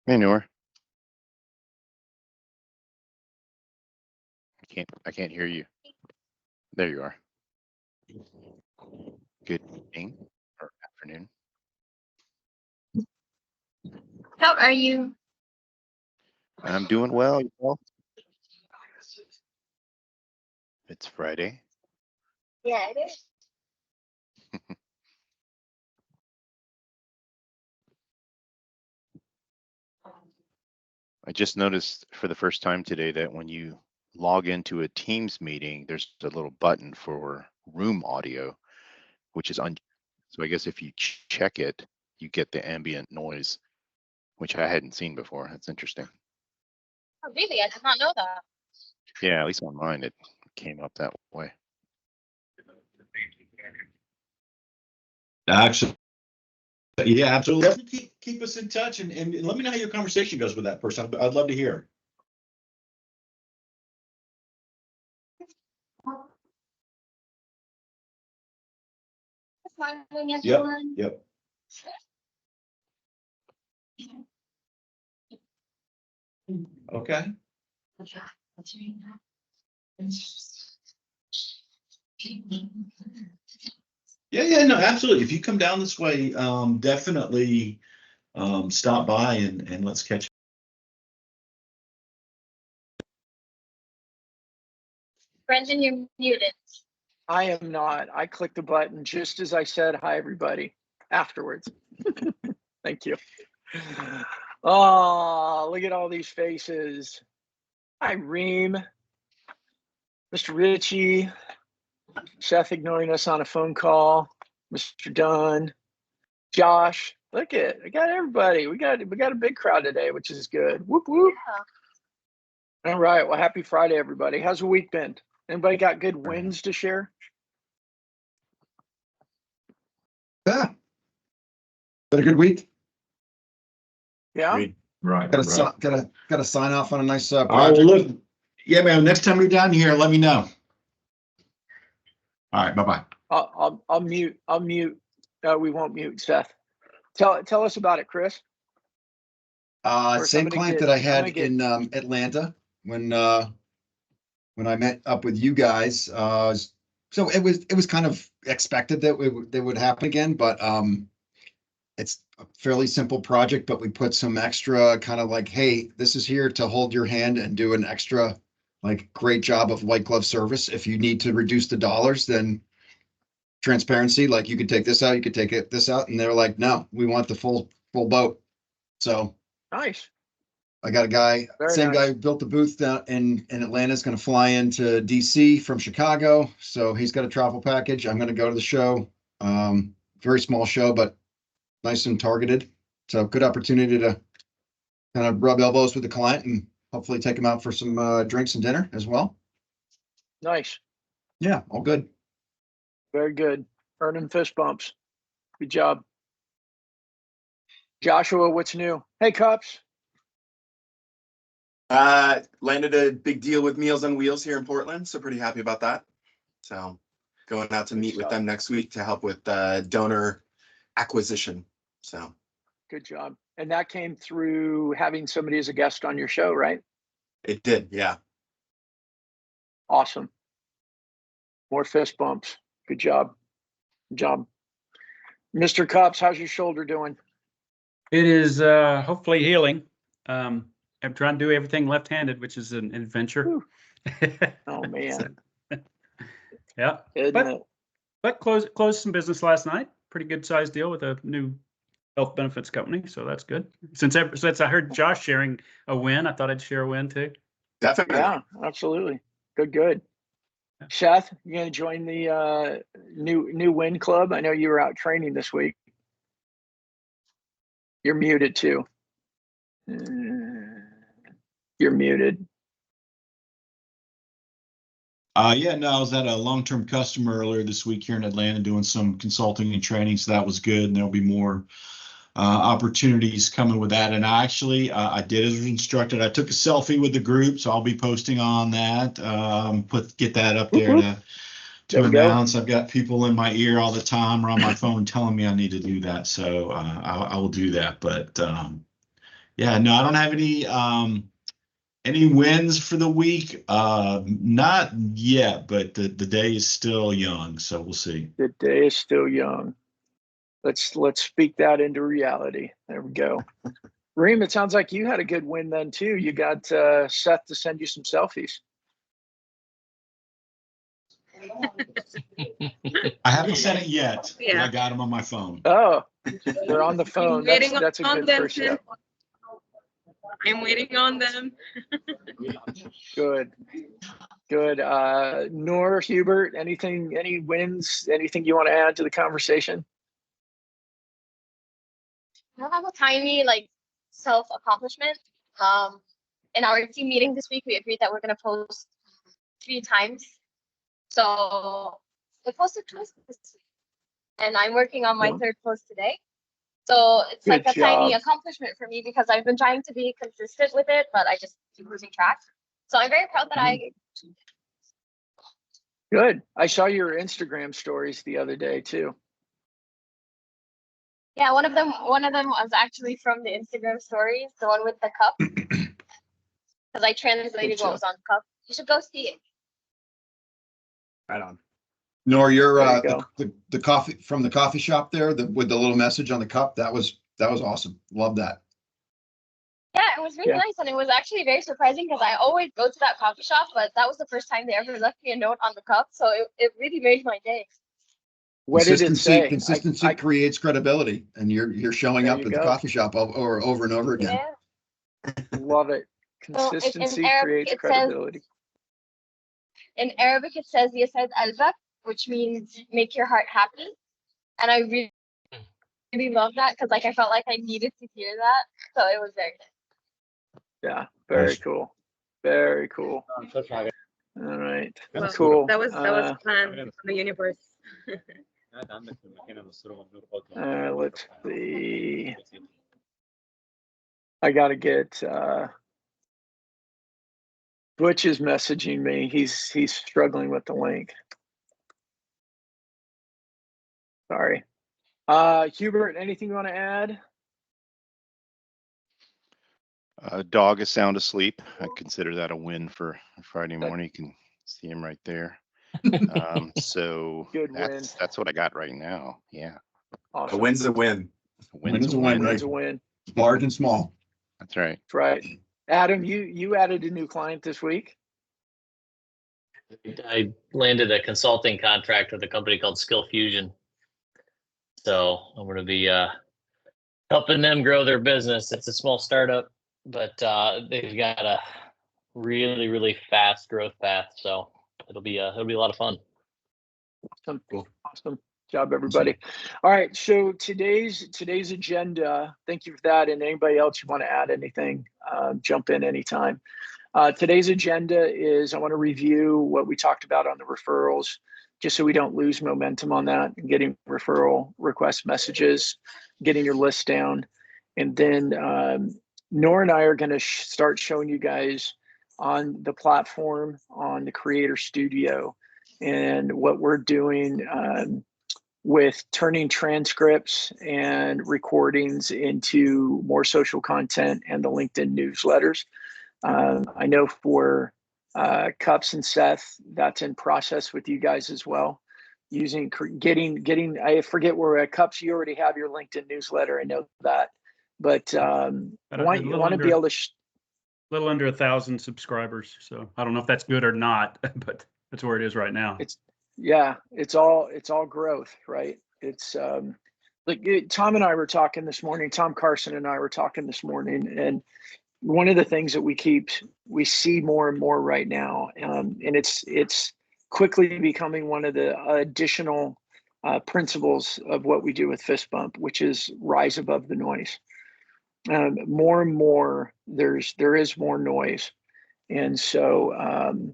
Hey, Noor. I can't hear you. There you are. Good evening or afternoon. How are you? I'm doing well. Yourself? It's Friday. Yeah, it is. I just noticed for the first time today that when you log into a Teams meeting, there's a little button for room audio, which is on. So I guess if you check it, you get the ambient noise, which I hadn't seen before. That's interesting. Oh, really? I did not know that. Yeah, at least on mine, it came up that way. Actually, yeah, absolutely. Definitely keep us in touch and let me know how your conversation goes with that person. I'd love to hear. Morning, Yep, everyone. yep. Okay. Yeah, no, absolutely. If you come down this way, definitely stop by and let's catch. Brendan, you're muted. I am not. I clicked the button just as I said hi, everybody, afterwards. Thank you. Oh, look at all these faces. Hi, Reem, Mr. Ritchie, Seth ignoring us on a phone call, Mr. Dunn, Josh. Look at, I got everybody. We got a big crowd today, which is good. Whoop whoop. Yeah. All right. Well, happy Friday, everybody. How's the week been? Anybody got good wins to share? Yeah. Been a good week. Yeah. Right. Gotta sign off on a nice All right, project. well, look, yeah, man, next time you're down here, let me know. All right, bye-bye. I'll mute. I'll mute. We won't mute Seth. Tell us about it, Chris. Or Same somebody client get- that I I'm had gonna get- in Atlanta when I met up with you guys. So it was kind of expected that they would happen again, but it's a fairly simple project, but we put some extra kind of like, hey, this is here to hold your hand and do an extra like great job of white glove service. If you need to reduce the dollars, then transparency, like you could take this out, you could take this out, and they're like, no, we want the full boat. So Nice. I got a guy, Very same nice. guy who built the booth down in Atlanta is going to fly into DC from Chicago. So he's got a travel package. I'm going to go to the show. Very small show, but nice and targeted. So good opportunity to kind of rub elbows with the client and hopefully take him out for some drinks and dinner as well. Nice. Yeah, all good. Very good. Earning fist bumps. Good job. Joshua, what's new? Hey, Cups. Landed a big deal with Meals on Wheels here in Portland, so pretty happy about that. So going out to Good meet with stuff. them next week to help with donor acquisition. So Good job. And that came through having somebody as a guest on your show, right? it did, yeah. Awesome. More fist bumps. Good job. Good job. Mr. Cups, how's your shoulder doing? It is hopefully healing. I'm trying to do everything left-handed, which is an adventure. Oh man. Yeah, Isn't it? but closed some business last night. Pretty good sized deal with a new health benefits company, so that's good. Since I heard Josh sharing a win, I thought I'd share a win too. Definitely. Yeah, absolutely. Good. Seth, you gonna join the new win club? I know you were out training this week. You're muted too. You're muted. Yeah, no, I was at a long-term customer earlier this week here in Atlanta doing some consulting and training, so that was good. And there'll be more opportunities coming with that. And I did as instructed. I took a selfie with the group, so I'll be posting on that. Get that up there to There we go. announce. I've got people in my ear all the time or on my phone telling me I need to do that, so I will do that. But Yeah, no, I don't have any wins for the week. Not yet, but the day is still young, so we'll see. The day is still young. Let's speak that into reality. There we go. Reem, it sounds like you had a good win then too. You got Seth to send you some selfies. I haven't sent it yet, but Yeah. I got them on my phone. Oh, they're on the phone. Waiting That's a on good them, first step. I'm waiting on them. Good. Good. Nor, Hubert, any wins, anything you want to add to the conversation? I have a tiny like self accomplishment. In our team meeting this week, we agreed that we're gonna post 3 times. So we posted twice this week, and I'm working on my Yeah. 3rd post today. So it's like Good a tiny job. accomplishment for me because I've been trying to be consistent with it, but I just keep losing track. So I'm very proud that I Good. I saw your Instagram stories the other day too. Yeah, one of them was actually from the Instagram stories, the one with the cup. Because I translated what was on the cup. You should go see it. Right on. Nor your There you go. the coffee from the coffee shop there, with the little message on the cup. That was awesome. Love that. Yeah, it was really Yeah. nice, and it was actually very surprising because I always go to that coffee shop, but that was the first time they ever left me a note on the cup, so it really made my day. What did it say? Consistency creates credibility, and you're showing There up you at go. the coffee shop over and over again. Yeah. Love it. So Consistency in Arabic, creates it says- credibility. In Arabic, it says "Yasad albak," which means "make your heart happy," and I really love that because like I felt like I needed to hear that, so it was very nice. Yeah, very Nice. cool. Very cool. All right. Well, Cool. That was planned from the universe. Let's see. I gotta get Butch is messaging me. He's struggling with the link. Sorry. Hubert, anything you want to add? Dog is sound asleep. I consider that a win for Friday morning. You can see him right there. So Good that's what I got right now. Yeah. A Awesome. win's a win. Win's a win, win. Wins a win. Large and small. That's right. That's right. Adam, you added a new client this week. I landed a consulting contract with a company called Skill Fusion. So I'm going to be helping them grow their business. It's a small startup, but they've got a really, really fast growth path. So it'll be a lot of fun. Awesome. Awesome job, everybody. All right. So today's agenda, thank you for that. And anybody else you want to add anything, jump in anytime. Today's agenda is I want to review what we talked about on the referrals, just so we don't lose momentum on that, and getting referral request messages, getting your list down. And then Nora and I are going to start showing you guys on the platform, on the Creator Studio, and what we're doing with turning transcripts and recordings into more social content and the LinkedIn newsletters. I know for Cups and Seth, that's in process with you guys as well. Getting, I forget where at Cups, you already have your LinkedIn newsletter. I know that, but want to be able to. Little under 1,000 subscribers. So I don't know if that's good or not, but that's where it is right now. It's all growth, right? It's like Tom and I were talking this morning. Tom Carson and I were talking this morning, and one of the things that we see more and more right now, and it's quickly becoming one of the additional principles of what we do with Fist Bump, which is rise above the noise. More and more, there is more noise, and so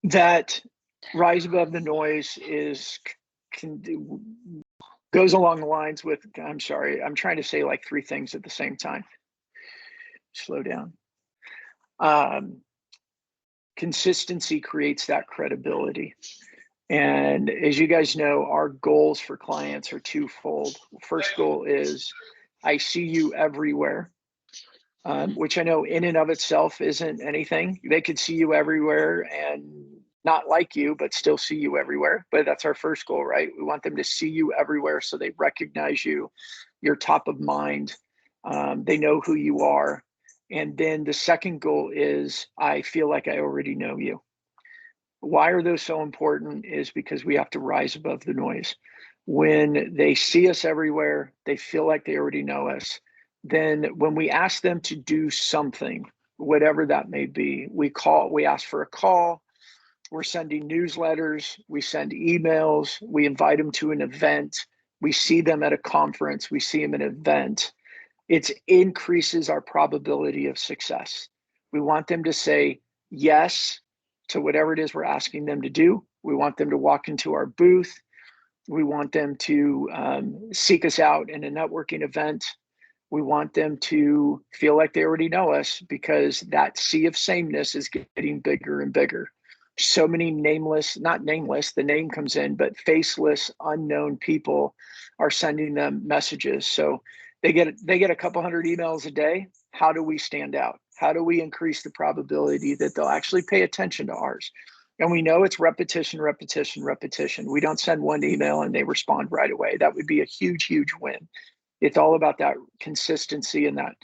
that rise above the noise goes along the lines with, I'm sorry, I'm trying to say like 3 things at the same time. Slow down. Consistency creates that credibility. And as you guys know, our goals for clients are twofold. First goal is I see you everywhere, which I know in and of itself isn't anything. They could see you everywhere and not like you, but still see you everywhere. But that's our first goal, right? We want them to see you everywhere so they recognize you. You're top of mind. They know who you are. And then the second goal is I feel like I already know you. Why are those so important is because we have to rise above the noise. When they see us everywhere, they feel like they already know us. Then when we ask them to do something, whatever that may be, we ask for a call, we're sending newsletters, we send emails, we invite them to an event, we see them at a conference, we see them at an event. It increases our probability of success. We want them to say yes to whatever it is we're asking them to do. We want them to walk into our booth. We want them to seek us out in a networking event. We want them to feel like they already know us because that sea of sameness is getting bigger and bigger. So many not nameless, the name comes in, but faceless, unknown people are sending them messages. So they get a couple hundred emails a day. How do we stand out? How do we increase the probability that they'll actually pay attention to ours? And we know it's repetition, repetition, repetition. We don't send one email and they respond right away. That would be a huge, huge win. It's all about that consistency and that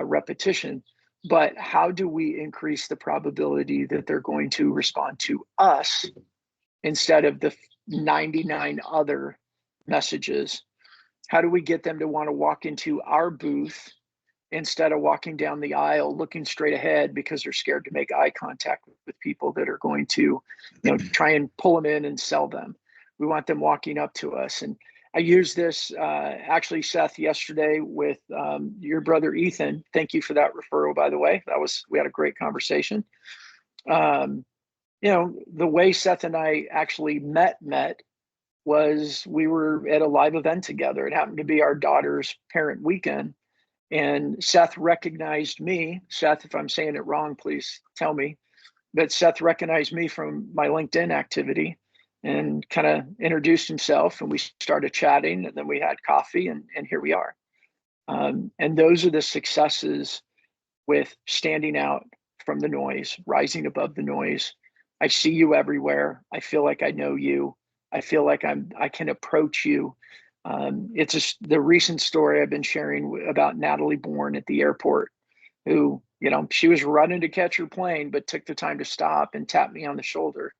repetition. But how do we increase the probability that they're going to respond to us instead of the 99 other messages? How do we get them to want to walk into our booth instead of walking down the aisle looking straight ahead because they're scared to make eye contact with people that are going to, try and pull them in and sell them? We want them walking up to us. And I used this actually, Seth, yesterday with your brother Ethan. Thank you for that referral, by the way. We had a great conversation. The way Seth and I actually met was we were at a live event together. It happened to be our daughter's parent weekend. And Seth recognized me. Seth, if I'm saying it wrong, please tell me. But Seth recognized me from my LinkedIn activity and kind of introduced himself, and we started chatting, and then we had coffee, and here we are. And those are the successes with standing out from the noise, rising above the noise. I see you everywhere. I feel like I know you. I feel like I can approach you. It's the recent story I've been sharing about Natalie Bourne at the airport, who, she was running to catch her plane, but took the time to stop and tap me on the shoulder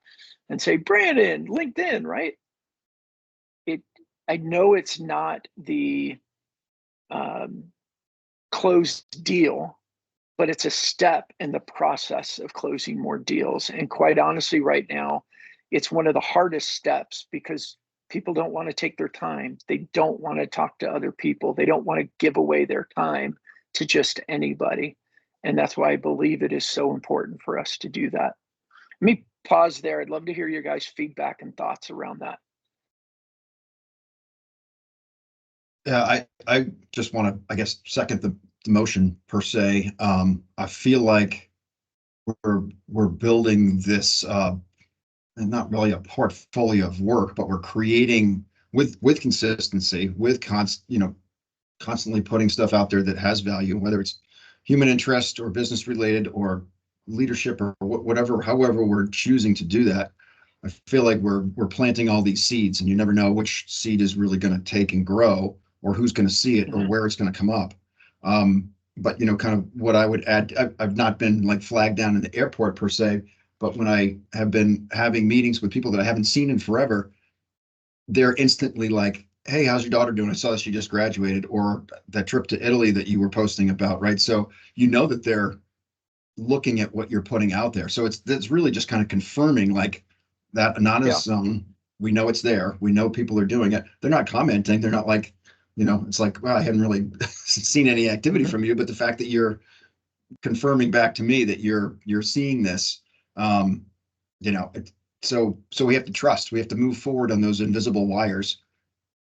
and say, Brandon, LinkedIn, right? I know it's not the closed deal, but it's a step in the process of closing more deals. And quite honestly, right now, it's one of the hardest steps because people don't want to take their time. They don't want to talk to other people. They don't want to give away their time to just anybody. And that's why I believe it is so important for us to do that. Let me pause there. I'd love to hear your guys' feedback and thoughts around that. Yeah, I just want to, I guess, second the motion per se. I feel like we're building this, and not really a portfolio of work, but we're creating with consistency, with constantly putting stuff out there that has value, whether it's human interest or business related or leadership or whatever, however we're choosing to do that. I feel like we're planting all these seeds, and you never know which seed is really going to take and grow, or who's going to see it, or where it's going to come up. But kind of what I would add, I've not been like flagged down in the airport per se, but when I have been having meetings with people that I haven't seen in forever, they're instantly like, hey, how's your daughter doing? I saw that she just graduated, or that trip to Italy that you were posting about, right? So that they're looking at what you're putting out there. So it's really just kind of confirming like that anonymous zone. We know it's there. We know people are doing it. They're not commenting. They're not like, it's like, well, I haven't really seen any activity from you, but the fact that you're confirming back to me that you're seeing this, so we have to trust. We have to move forward on those invisible wires,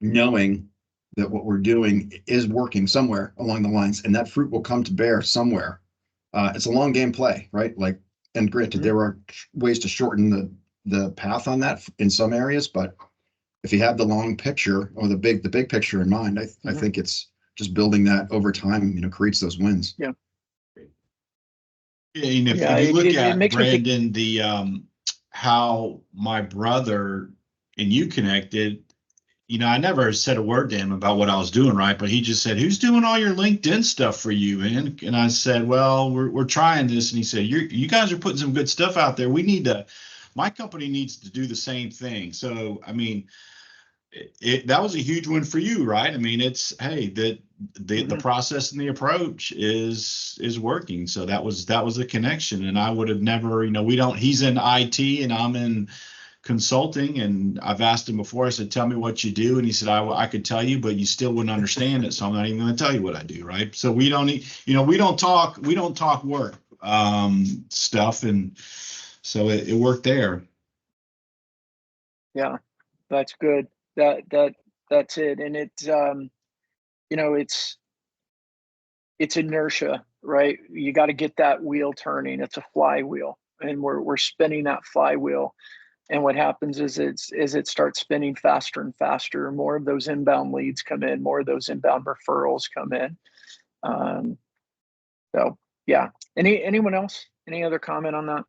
knowing that what we're doing is working somewhere along the lines, and that fruit will come to bear somewhere. It's a long game play, right? Like, and granted, there are ways to shorten the path on that in some areas, but if you have the long picture or the big picture in mind, I Mhm. think it's just building that over time, creates those wins. Yeah, and if Yeah, you look it at makes me think. Brandon, how my brother and you connected, I never said a word to him about what I was doing, right? But he just said, "Who's doing all your LinkedIn stuff for you?" And I said, "Well, we're trying this." And he said, "You guys are putting some good stuff out there. My company needs to do the same thing." So, I mean, that was a huge win for you, right? I mean, it's, hey, the Mhm. process and the approach is working. So that was the connection. And I would have never, he's in IT and I'm in consulting, and I've asked him before. I said, "Tell me what you do," and he said, "I could tell you, but you still wouldn't understand it, so I'm not even going to tell you what I do." Right? So we don't talk work stuff, and so it worked there. Yeah, that's good. That's it. And it's inertia, right? You got to get that wheel turning. It's a flywheel, and we're spinning that flywheel. And what happens is it starts spinning faster and faster. More of those inbound leads come in. More of those inbound referrals come in. So yeah. Anyone else? Any other comment on that?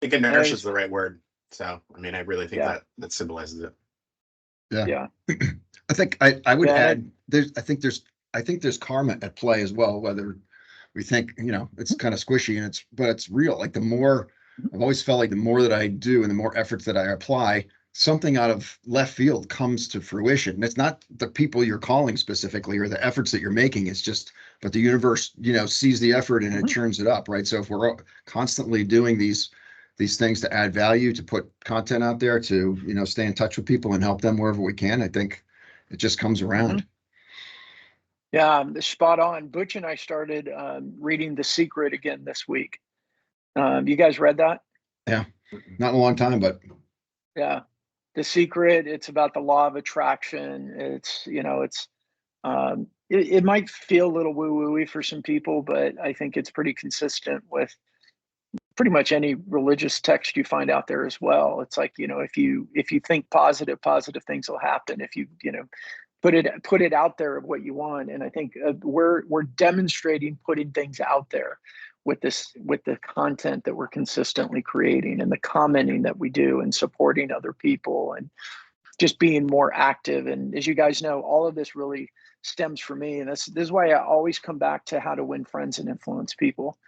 I think inertia is the right word. So, I mean, I really think that symbolizes it. Yeah. I think I would Yeah, add I think there's karma at play as well, whether we think, it's kind of squishy but it's real. Like I've always felt like the more that I do and the more efforts that I apply, something out of left field comes to fruition. And it's not the people you're calling specifically or the efforts that you're making. It's just, but the universe, sees the effort and it churns it up, right? So if we're constantly doing these things to add value, to put content out there, to, stay in touch with people and help them wherever we can, I think it just comes around. Yeah, spot on. Butch and I started reading The Secret again this week. You guys read that? Yeah, not in a long time, but yeah. The Secret, it's about the law of attraction. It might feel a little woo-woo-y for some people, but I think it's pretty consistent with pretty much any religious text you find out there as well. It's like, if you think positive things will happen. If you, put it out there of what you want. And I think we're demonstrating putting things out there with the content that we're consistently creating and the commenting that we do and supporting other people and just being more active. And as you guys know, all of this really stems from me. And this is why I always come back to how to win friends and influence people.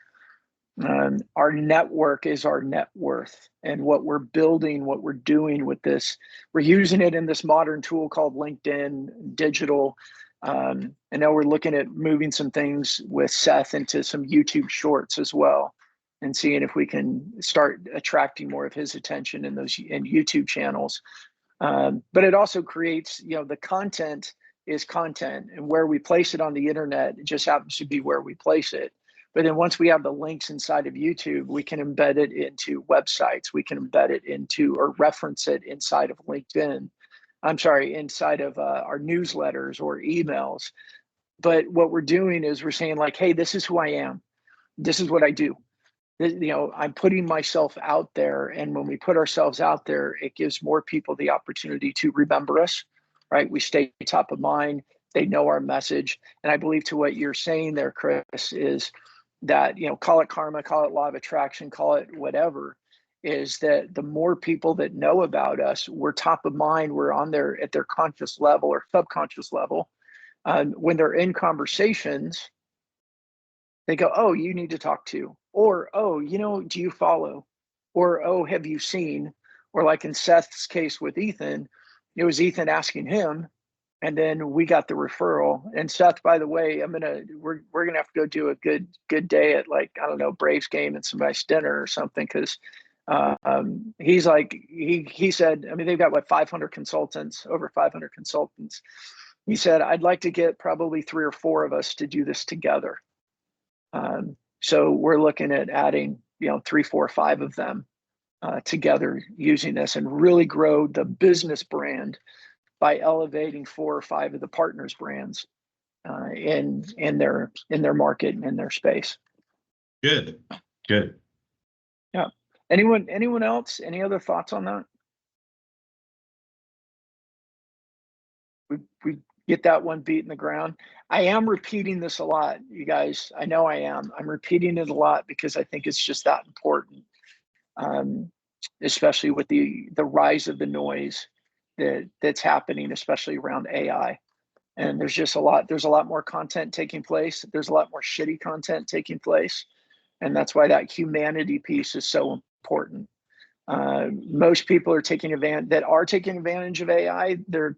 Our network is our net worth, and what we're building, what we're doing with this, we're using it in this modern tool called LinkedIn Digital. I know we're looking at moving some things with Seth into some YouTube shorts as well, and seeing if we can start attracting more of his attention in YouTube channels. But it also creates, the content is content, and where we place it on the internet, it just happens to be where we place it. But then once we have the links inside of YouTube, we can embed it into websites. We can embed it into or reference it inside of LinkedIn. Inside of our newsletters or emails. But what we're doing is we're saying like, hey, this is who I am. This is what I do. I'm putting myself out there. And when we put ourselves out there, it gives more people the opportunity to remember us, right? We stay top of mind. They know our message. And I believe to what you're saying there, Chris, is that, call it karma, call it law of attraction, call it whatever, is that the more people that know about us, we're top of mind, we're on there at their conscious level or subconscious level. When they're in conversations, they go, oh, you need to talk to, or, oh, do you follow? Or, oh, have you seen? Or like in Seth's case with Ethan, it was Ethan asking him, and then we got the referral. And Seth, by the way, we're gonna have to go do a good day at, like, I don't know, Braves game and some nice dinner or something, because he's like, he said, they've got what, 500 consultants, over 500 consultants. He said, I'd like to get probably 3 or 4 of us to do this together. So we're looking at adding, 3, 4, 5 of them together using this and really grow the business brand by elevating 4 or 5 of the partners' brands in their market and in their space. Good. Yeah. Anyone else? Any other thoughts on that? We get that one beat in the ground. I am repeating this a lot, you guys. I know I am. I'm repeating it a lot because I think it's just that important, especially with the rise of the noise that's happening, especially around AI. And there's a lot more content taking place. There's a lot more shitty content taking place. And that's why that humanity piece is so important. Most people are taking advantage of AI. They're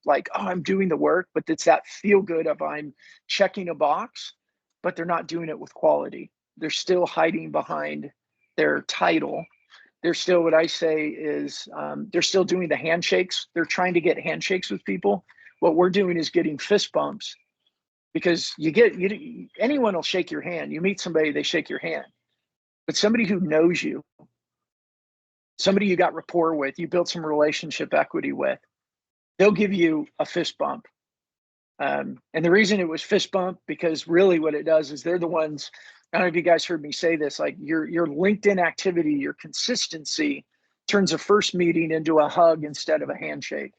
like, oh, I'm doing the work, but it's that feel good of I'm checking a box, but they're not doing it with quality. They're still hiding behind their title. They're still, what I say is, they're still doing the handshakes. They're trying to get handshakes with people. What we're doing is getting fist bumps, because anyone will shake your hand. You meet somebody, they shake your hand, but somebody who knows you, somebody you got rapport with, you built some relationship equity with, they'll give you a fist bump. And the reason it was fist bump, because really what it does is they're the ones, I don't know if you guys heard me say this, like your LinkedIn activity, your consistency turns a first meeting into a hug instead of a handshake.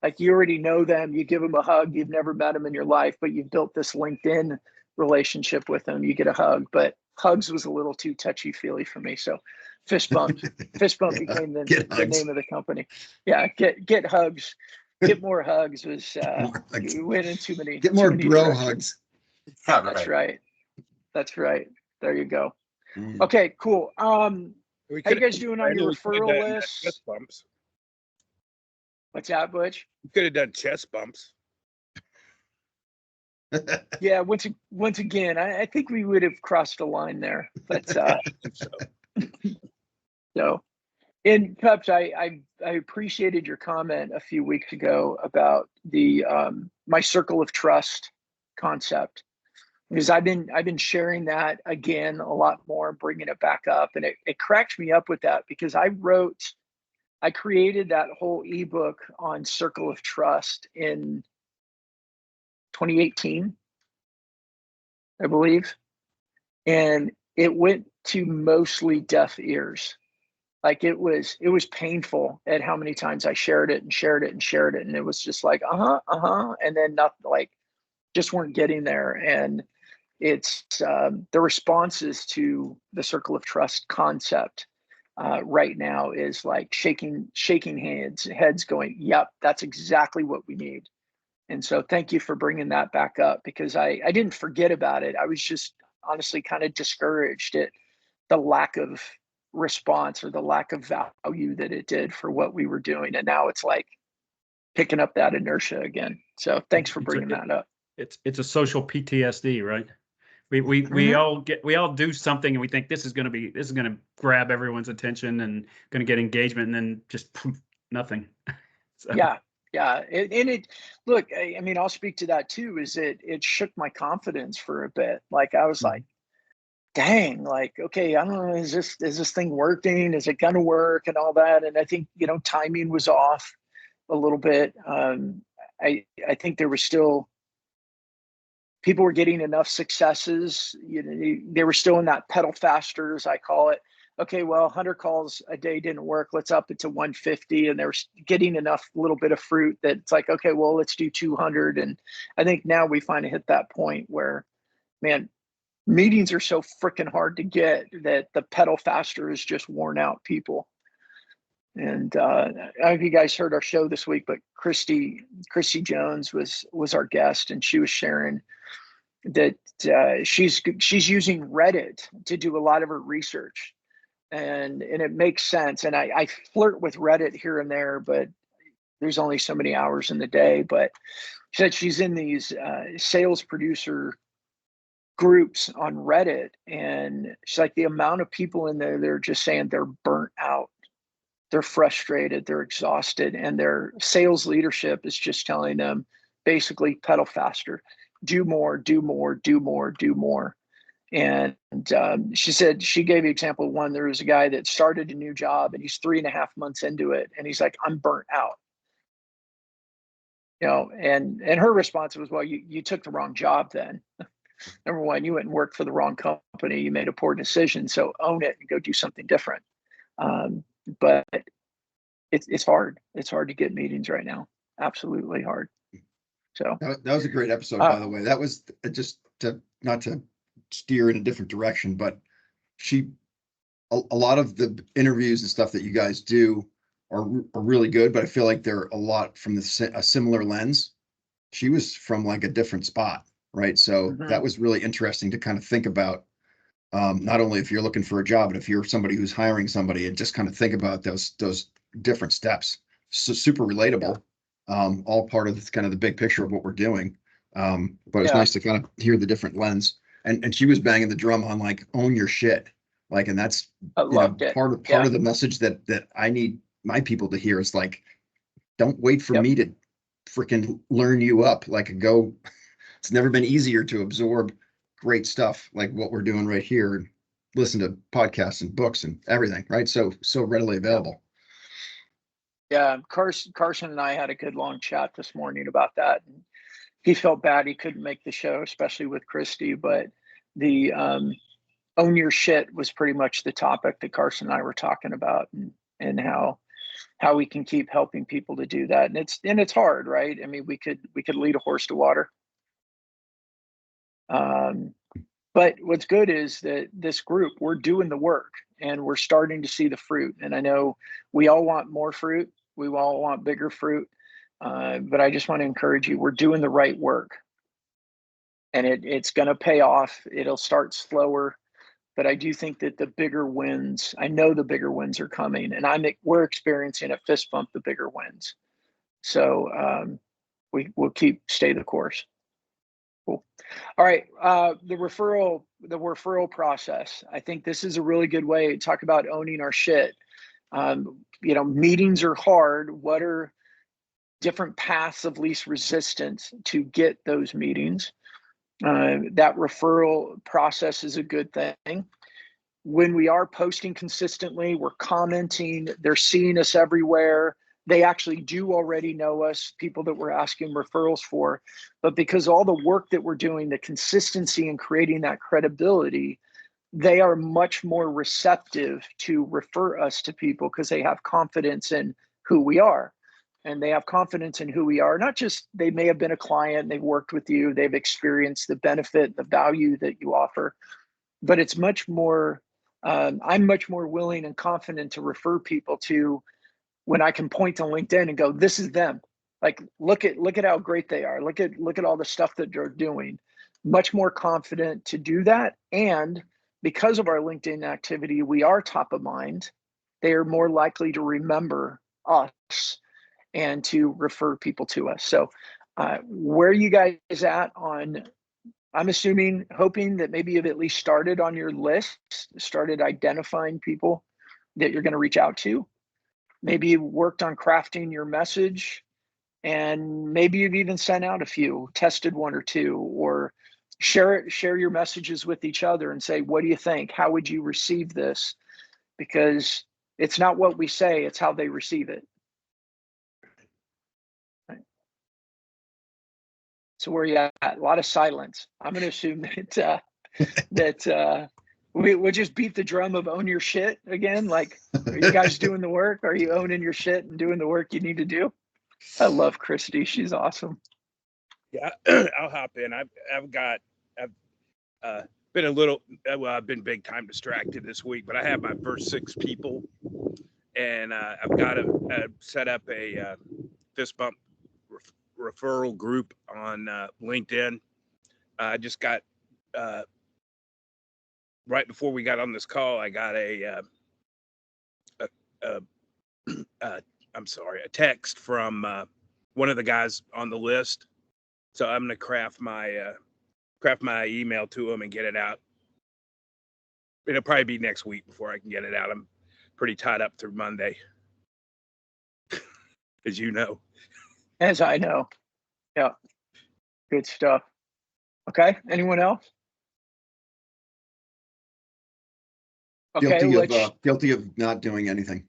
Like you already know them, you give them a hug, you've never met them in your life, but you've built this LinkedIn relationship with them, you get a hug. But hugs was a little too touchy-feely for me. So fist bump became the name of the company. Yeah, get hugs. Get more hugs was we went in too many. Get more many bro directions. hugs. That's right. That's right. There you go. Mm. Okay, cool. How We you guys doing on your referral list? Chest bumps. What's that, Butch? We could have done chest bumps. Yeah, once again, I think we would have crossed a line there. But so, and Peps, I appreciated your comment a few weeks ago about the my circle of trust concept, because I've been sharing that again a lot more, bringing it back up, and it cracks me up with that, because I created that whole ebook on circle of trust in 2018, I believe, and it went to mostly deaf ears. Like it was painful at how many times I shared it, and it was just like and then not like just weren't getting there. And it's the responses to the circle of trust concept right now is like shaking heads going, yep, that's exactly what we need. And so thank you for bringing that back up, because I didn't forget about it. I was just honestly kind of discouraged at the lack of response or the lack of value that it did for what we were doing. And now it's like picking up that inertia again. So thanks for bringing that up. It's a social PTSD, right? We all do something and we think this is going to grab everyone's attention and going to get engagement, and then just poof, nothing. So. Yeah. Look, I mean, I'll speak to that too, is it shook my confidence for a bit. Like I was like, dang, like, okay, I don't know, is this thing working? Is it gonna work and all that? And I think, timing was off a little bit. I think there was still, people were getting enough successes. They were still in that pedal faster, as I call it. Okay, well, 100 calls a day didn't work. Let's up it to 150. And they were getting enough little bit of fruit that it's like, okay, well, let's do 200. And I think now we finally hit that point where, man, meetings are so freaking hard to get that the pedal faster is just worn out people. And I don't know if you guys heard our show this week, but Christy Jones was our guest, and she was sharing that she's using Reddit to do a lot of her research. And it makes sense. And I flirt with Reddit here and there, but there's only so many hours in the day. But she said she's in these sales producer groups on Reddit, and she's like, the amount of people in there, they're just saying they're burnt out, they're frustrated, they're exhausted, and their sales leadership is just telling them basically pedal faster, do more. And she said, she gave the example of one, there was a guy that started a new job and he's 3.5 months into it, and he's like, I'm burnt out. And her response was, well, you took the wrong job then. Number one, you went and worked for the wrong company. You made a poor decision. So own it and go do something different. But it's hard. It's hard to get meetings right now. Absolutely hard. So That was a great episode, by the way. That was just not to steer in a different direction, but a lot of the interviews and stuff that you guys do are really good, but I feel like they're a lot from a similar lens. She was from like a different spot, right? So that was really interesting to kind of think about. Not only if you're looking for a job, but if you're somebody who's hiring somebody, and just kind of think about those different steps. So super relatable. All part of kind of the big picture of what we're doing. But it's nice to kind of hear the different lens. And she was banging the drum on like own your shit. Like, and that's part of the message that I need my people to hear is like, don't wait for me to freaking learn you up. Like it's never been easier to absorb great stuff like what we're doing right here and listen to podcasts and books and everything, right? So readily available. Yeah, Carson and I had a good long chat this morning about that. And he felt bad he couldn't make the show, especially with Christy, but the own your shit was pretty much the topic that Carson and I were talking about, and how we can keep helping people to do that. And it's hard, right? I mean, we could lead a horse to water. But what's good is that this group, we're doing the work and we're starting to see the fruit. And I know we all want more fruit. We all want bigger fruit. But I just want to encourage you, we're doing the right work. And it's going to pay off. It'll start slower. But I do think that the bigger wins, I know the bigger wins are coming. And we're experiencing at Fist Bump the bigger wins. So we'll stay the course. Cool. All right. The referral process. I think this is a really good way to talk about owning our shit. Meetings are hard. What are different paths of least resistance to get those meetings? That referral process is a good thing. When we are posting consistently, we're commenting, they're seeing us everywhere. They actually do already know us, people that we're asking referrals for. But because all the work that we're doing, the consistency in creating that credibility, they are much more receptive to refer us to people because they have confidence in who we are. And they have confidence in who we are. Not just they may have been a client, they've worked with you, they've experienced the benefit, the value that you offer. But it's much more, I'm much more willing and confident to refer people to when I can point to LinkedIn and go, this is them. Like, look at how great they are. Look at all the stuff that they're doing. Much more confident to do that. And because of our LinkedIn activity, we are top of mind. They are more likely to remember us and to refer people to us. So where are you guys at on, I'm hoping that maybe you've at least started on your list, started identifying people that you're going to reach out to. Maybe you worked on crafting your message, and maybe you've even sent out a few, tested one or two, or share your messages with each other and say, what do you think? How would you receive this? Because it's not what we say, it's how they receive it. Right. So where are you at? A lot of silence. I'm going to assume that we'll just beat the drum of own your shit again. Like, are you guys doing the work? Are you owning your shit and doing the work you need to do? I love Christy. She's awesome. Yeah, I'll hop in. I've been big time distracted this week, but I have my first 6 people, and I've got to set up a Fist Bump referral group on LinkedIn. I just got right before we got on this call, I got a text from one of the guys on the list. So I'm gonna craft my email to him and get it out. It'll probably be next week before I can get it out. I'm pretty tied up through Monday, as you know. As I know. Yeah. Good stuff. Okay. Anyone else? Okay. Guilty of not doing anything.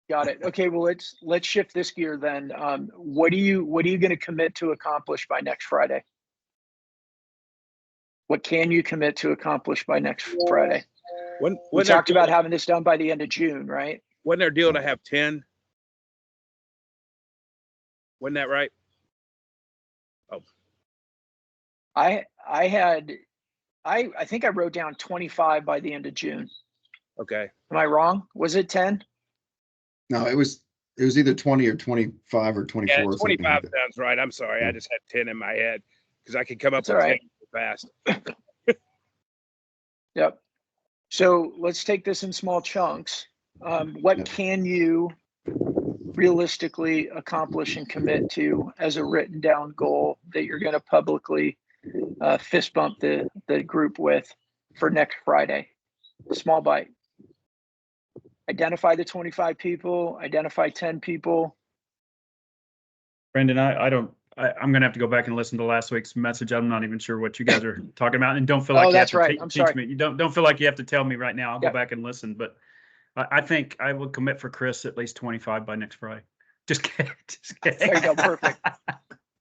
Got it. Okay. Well, let's shift this gear then. What are you going to commit to accomplish by next Friday? What can you commit to accomplish by next Friday? When We they're talked deal- about having this done by the end of June, right? when they're deal to have 10. Wasn't that right? I think I wrote down 25 by the end of June. Okay. Am I wrong? Was it 10? No, it was either 20 or 25 or 24. Yeah, or something like 25 that. sounds right. I'm sorry. I just had 10 in my head because I could come up That's with all 10 right. fast. Yep. So let's take this in small chunks. What Yep. can you realistically accomplish and commit to as a written down goal that you're going to publicly fist bump the group with for next Friday? Small bite. Identify the 25 people, identify 10 people. Brendan, I'm gonna have to go back and listen to last week's message. I'm not even sure what you guys are talking about, and don't feel like Oh, you have that's to right. te- I'm teach sorry. me. You don't feel like you have to tell me right now. I'll go Yep. back and listen, but I think I will commit for Chris at least 25 by next Friday. Just kidding. Just kidding. There you go. Perfect.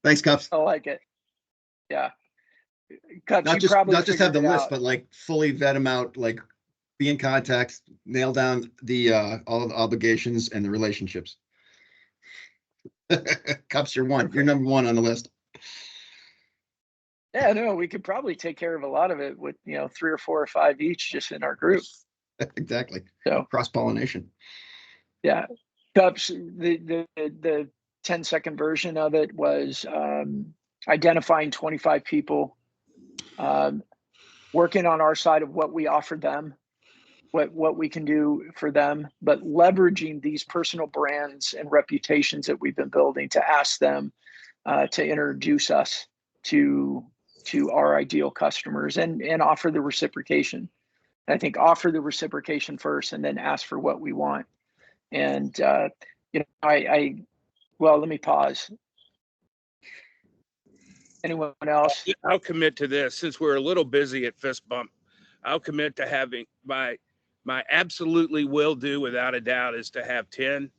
Thanks, Cups. I like it. Yeah. Cups, Not you just probably have the figured it list, out. but like fully vet them out, like be in contact, nail down the all of the obligations and the relationships. Cups, you're one. You're number one on the list. Yeah, no, we could probably take care of a lot of it with, 3 or 4 or 5 each just in our group. Exactly. So Cross-pollination. yeah, Cups, the 10-second version of it was identifying 25 people, working on our side of what we offer them, what we can do for them, but leveraging these personal brands and reputations that we've been building to ask them to introduce us to our ideal customers and offer the reciprocation. I think offer the reciprocation first and then ask for what we want. And well, let me pause. Anyone else? I'll commit to this since we're a little busy at Fist Bump. I'll commit to having my absolutely will do without a doubt is to have 10,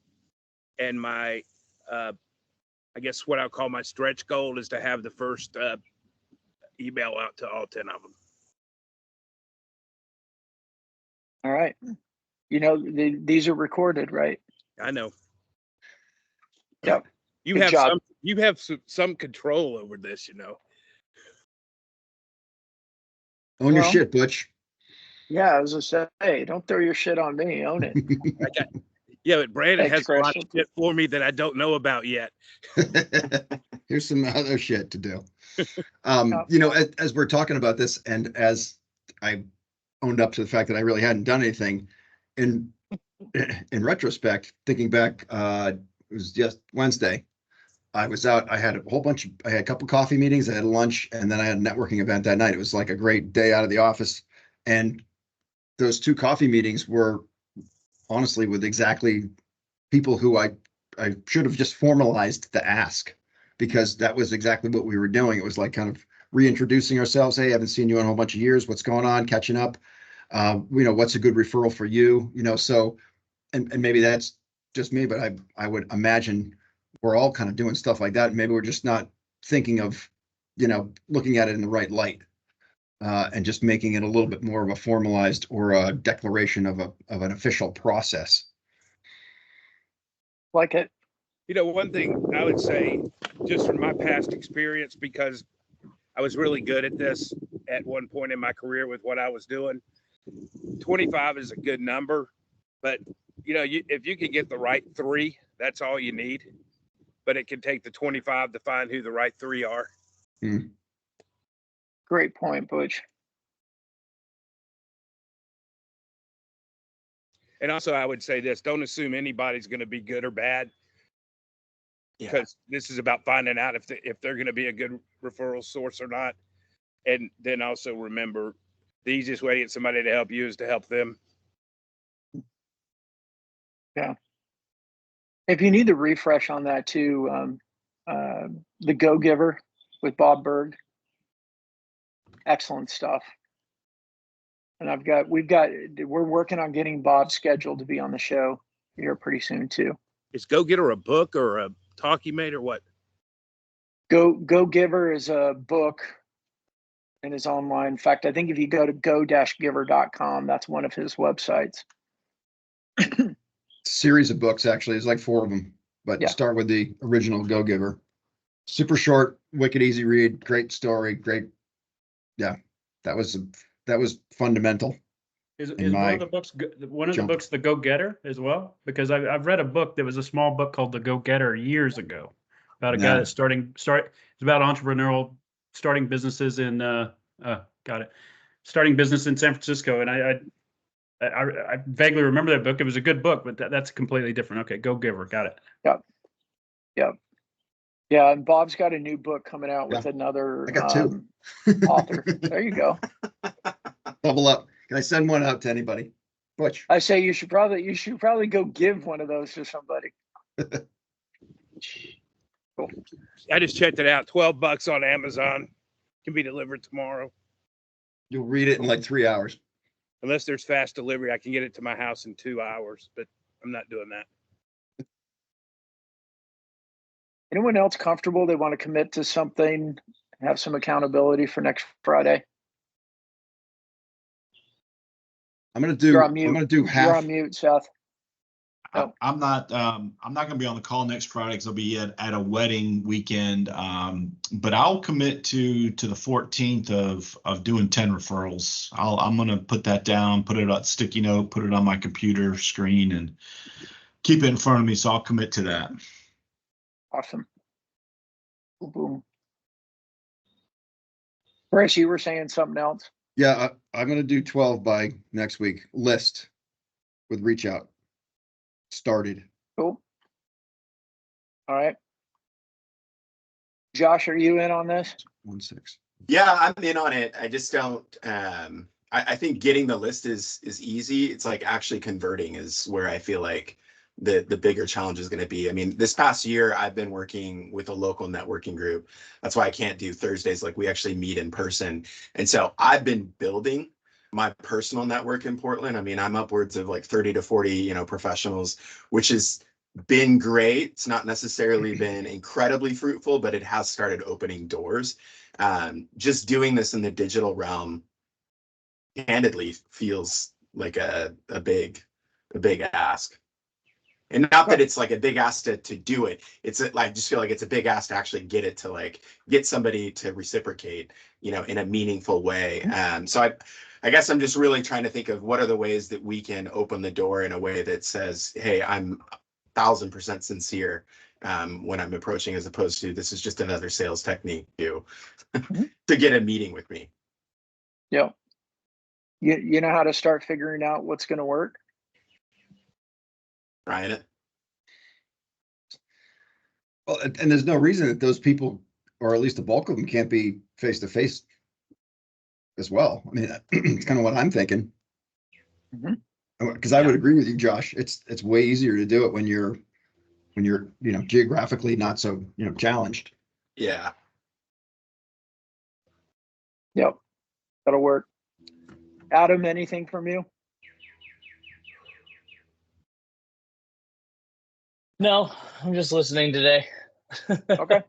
and my I guess what I'll call my stretch goal is to have the first email out to all 10 of them. All right. These are recorded, right? I know. Yep. You Good have job. some control over this, Own your Well, shit, Butch. Yeah, I was gonna say, don't throw your shit on me. Own it. Yeah, but Brandon Thanks, has a lot of Chris. shit for me that I don't know about yet. Here's some other shit to do. Yeah. As we're talking about this, and as I owned up to the fact that I really hadn't done anything, in retrospect, thinking back, it was just Wednesday. I was out. I had a couple coffee meetings. I had lunch, and then I had a networking event that night. It was like a great day out of the office, and those 2 coffee meetings were honestly with exactly people who I should have just formalized the ask, because that was exactly what we were doing. It was like kind of reintroducing ourselves. Hey, I haven't seen you in a whole bunch of years. What's going on? Catching up. What's a good referral for you? So, and maybe that's just me, but I would imagine we're all kind of doing stuff like that. Maybe we're just not thinking of, looking at it in the right light. And just making it a little bit more of a formalized or a declaration of an official process. Like it. One thing I would say, just from my past experience, because I was really good at this at one point in my career with what I was doing, 25 is a good number, but if you can get the right 3, that's all you need. But it can take the 25 to find who the right 3 are. Great point, Butch. And also, I would say this: don't assume anybody's going to be good or bad, because this is about finding out if they're going to be a good referral source or not. And then also remember, the easiest way to get somebody to help you is to help them. Yeah. If you need the refresh on that too, the Go Giver with Bob Berg, excellent stuff. And we're working on getting Bob scheduled to be on the show here pretty soon too. Is Go Getter a book or a talk you made or what? Go Giver is a book and is online. In fact, I think if you go to go-giver.com, that's one of his websites. Series of books, actually. There's like 4 of them, but Yeah. start with the original Go Giver. Super short, wicked easy read, great story, great. Yeah, that was fundamental. Is in one my of the books one of jump. the books The Go Getter as well? Because I've read a book that was a small book called The Go Getter years ago about a guy No. that's it's about entrepreneurial starting businesses in starting business in San Francisco, and I vaguely remember that book. It was a good book, but that's completely different. Okay, Go Giver, got it. Yeah, and Bob's got a new book coming out with Yeah. another I got 2. author. There you go. Double up. Can I send one out to anybody? Butch. I say you should probably go give one of those to somebody. Cool. I just checked it out. $12 on Amazon. Can be delivered tomorrow. You'll read it in like 3 hours. Unless there's fast delivery, I can get it to my house in 2 hours, but I'm not doing that. Anyone else comfortable? They want to commit to something, have some accountability for next Friday. I'm gonna do You're on mute. You're half. on mute, Seth. I'm not gonna be on the call next Friday because I'll be at a wedding weekend. But I'll commit to the 14th of doing 10 referrals. I'm gonna put that down, put it on sticky note, put it on my computer screen, and keep it in front of me. So I'll commit to that. Awesome. Boom, boom. Chris, you were saying something else? Yeah, I'm gonna do 12 by next week. List with reach out. Started. Cool. All right. Josh, are you in on this? 1-6. Yeah, I'm in on it. I just don't. I think getting the list is easy. It's like actually converting is where I feel like the bigger challenge is going to be. I mean, this past year I've been working with a local networking group. That's why I can't do Thursdays. Like we actually meet in person, and so I've been building my personal network in Portland. I mean, I'm upwards of like 30 to 40, professionals, which has been great. It's not necessarily been incredibly fruitful, but it has started opening doors. Just doing this in the digital realm, candidly, feels like a big ask. And not that it's like a big ask to do it. It's like, I just feel like it's a big ask to actually get it to like get somebody to reciprocate, in a meaningful way. So I guess I'm just really trying to think of what are the ways that we can open the door in a way that says, hey, I'm 1000% sincere when I'm approaching, as opposed to this is just another sales technique to get a meeting with me. Yeah. You know how to start figuring out what's going to work? Ryan? Well, and there's no reason that those people, or at least the bulk of them, can't be face to face as well. I mean, it's kind of what I'm thinking. Because I would agree with you, Josh. It's way easier to do it when you're geographically not so challenged. Yeah. Yep. That'll work. Adam, anything from you? No, I'm just listening today. Okay.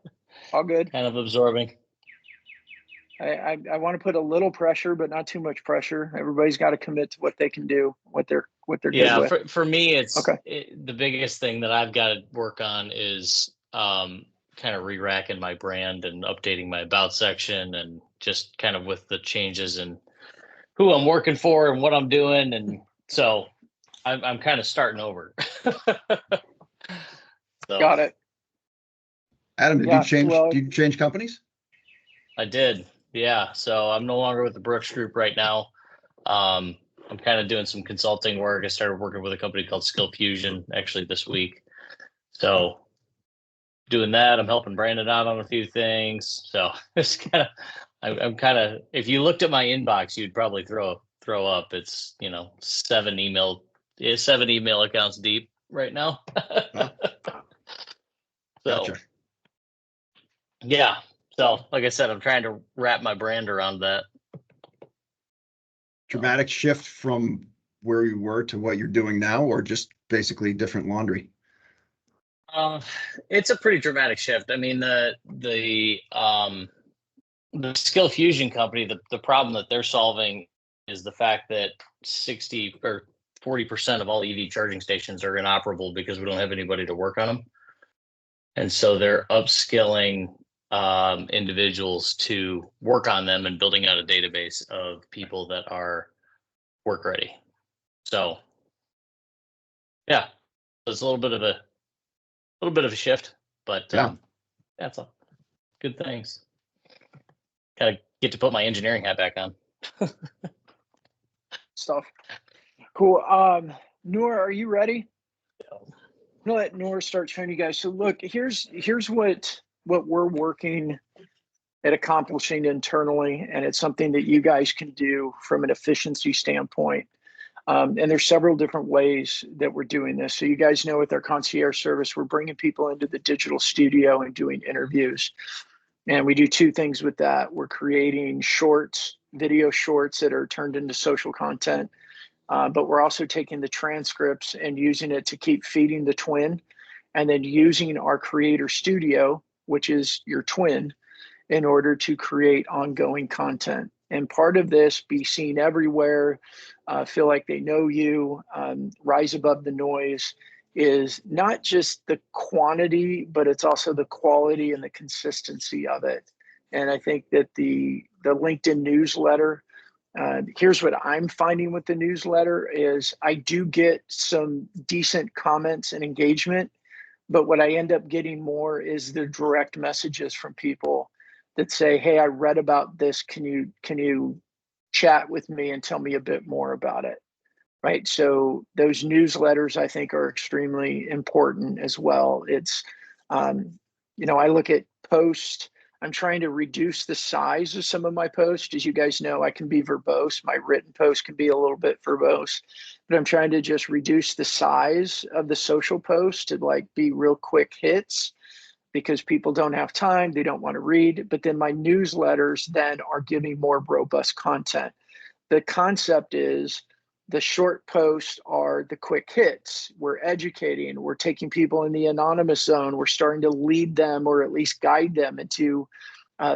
All good. Kind of absorbing. I want to put a little pressure, but not too much pressure. Everybody's got to commit to what they can do, what they're good with. For me, it's okay. The biggest thing that I've got to work on is kind of re-racking my brand and updating my about section, and just kind of with the changes and who I'm working for and what I'm doing. And so I'm kind of starting over. So, got it. Adam, did you change companies? I did. Yeah. So I'm no longer with the Brooks Group right now. I'm kind of doing some consulting work. I started working with a company called Skill Fusion actually this week. So doing that, I'm helping Brandon out on a few things. So it's kind of, I'm kind of, if you looked at my inbox, you'd probably throw up. It's, 7 email accounts deep right now. Gotcha. Yeah. So like I said, I'm trying to wrap my brand around that. Dramatic shift from where you were to what you're doing now, or just basically different laundry? It's a pretty dramatic shift. I mean, the the Skill Fusion company, the problem that they're solving is the fact that 60 or 40% of all EV charging stations are inoperable because we don't have anybody to work on them. And so they're upskilling individuals to work on them and building out a database of people that are work ready. So yeah, it's a little bit of a shift, but Yeah. that's all good things. Kind of get to put my engineering hat back on. Stuff. Cool. Noor, are you ready? I'm gonna let Noor start showing you guys. So look, here's what we're working at accomplishing internally, and it's something that you guys can do from an efficiency standpoint. And there's several different ways that we're doing this. So you guys know with our concierge service, we're bringing people into the digital studio and doing interviews. And we do two things with that. We're creating shorts, video shorts that are turned into social content. But we're also taking the transcripts and using it to keep feeding the twin, and then using our creator studio, which is your twin, in order to create ongoing content. And part of this, be seen everywhere, feel like they know you, rise above the noise, is not just the quantity, but it's also the quality and the consistency of it. And I think that the LinkedIn newsletter, here's what I'm finding with the newsletter is I do get some decent comments and engagement, but what I end up getting more is the direct messages from people that say, hey, I read about this. Can you chat with me and tell me a bit more about it? Right. So those newsletters, I think, are extremely important as well. It's, I look at posts. I'm trying to reduce the size of some of my posts. As you guys know, I can be verbose. My written post can be a little bit verbose, but I'm trying to just reduce the size of the social post to like be real quick hits, because people don't have time, they don't want to read. But then my newsletters then are giving more robust content. The concept is the short posts are the quick hits. We're educating, we're taking people in the anonymous zone, we're starting to lead them or at least guide them into